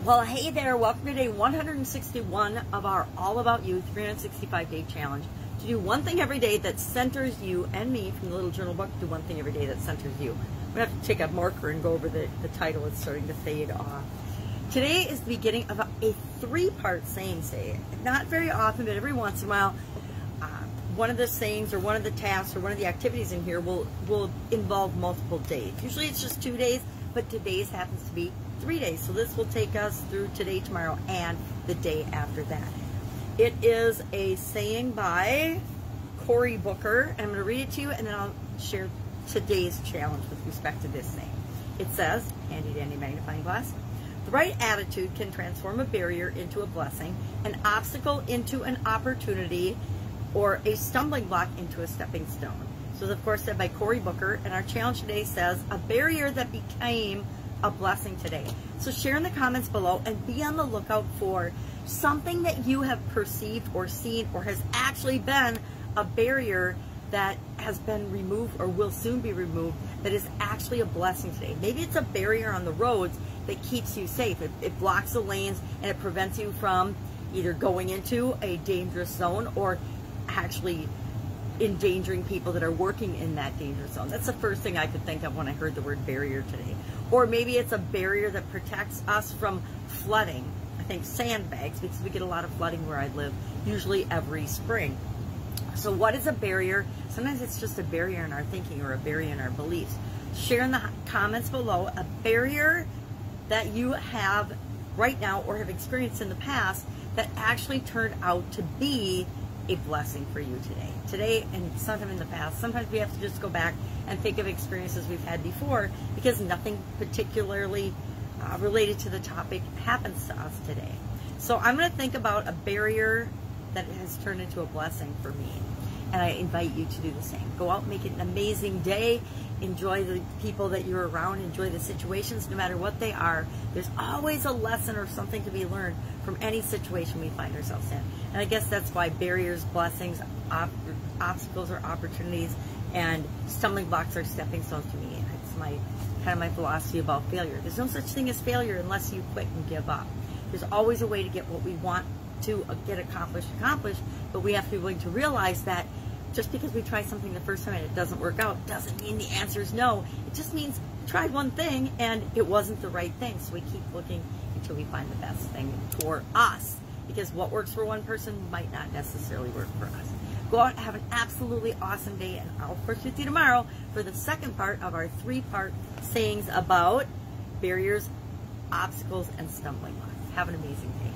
Well, hey there, welcome to day 161 of our All About You 365-day challenge. To do one thing every day that centers you and me from the little journal book, do one thing every day that centers you. I'm going to have to take a marker and go over the title. It's starting to fade off. Today is the beginning of a three-part saying say. Not very often, but every once in a while, one of the sayings or one of the tasks or one of the activities in here will involve multiple days. Usually it's just 2 days, but today's happens to be 3 days. So this will take us through today, tomorrow, and the day after that. It is a saying by Cory Booker, and I'm going to read it to you, and then I'll share today's challenge with respect to this saying. It says, handy dandy magnifying glass, the right attitude can transform a barrier into a blessing, an obstacle into an opportunity, or a stumbling block into a stepping stone. So of course said by Cory Booker, and our challenge today says, a barrier that became a blessing today. So share in the comments below and be on the lookout for something that you have perceived or seen or has actually been a barrier that has been removed or will soon be removed that is actually a blessing today. Maybe it's a barrier on the roads that keeps you safe. It blocks the lanes and it prevents you from either going into a dangerous zone or actually endangering people that are working in that danger zone. That's the first thing I could think of when I heard the word barrier today. Or maybe it's a barrier that protects us from flooding. I think sandbags, because we get a lot of flooding where I live, usually every spring. So what is a barrier? Sometimes it's just a barrier in our thinking or a barrier in our beliefs. Share in the comments below a barrier that you have right now or have experienced in the past that actually turned out to be a blessing for you today and sometime in the past. Sometimes we have to just go back and think of experiences we've had before because nothing particularly related to the topic happens to us today. So I'm going to think about a barrier that has turned into a blessing for me, and I invite you to do the same. Go out and make it an amazing day. Enjoy the people that you're around. Enjoy the situations, no matter what they are. There's always a lesson or something to be learned from any situation we find ourselves in. And I guess that's why barriers, blessings, obstacles are opportunities, and stumbling blocks are stepping stones to me. It's kind of my philosophy about failure. There's no such thing as failure unless you quit and give up. There's always a way to get what we want to get accomplished, but we have to be willing to realize that just because we try something the first time and it doesn't work out doesn't mean the answer is no. It just means tried one thing and it wasn't the right thing. So we keep looking until we find the best thing for us, because what works for one person might not necessarily work for us. Go out and have an absolutely awesome day, and I'll of course with you tomorrow for the second part of our three-part sayings about barriers, obstacles, and stumbling blocks. Have an amazing day.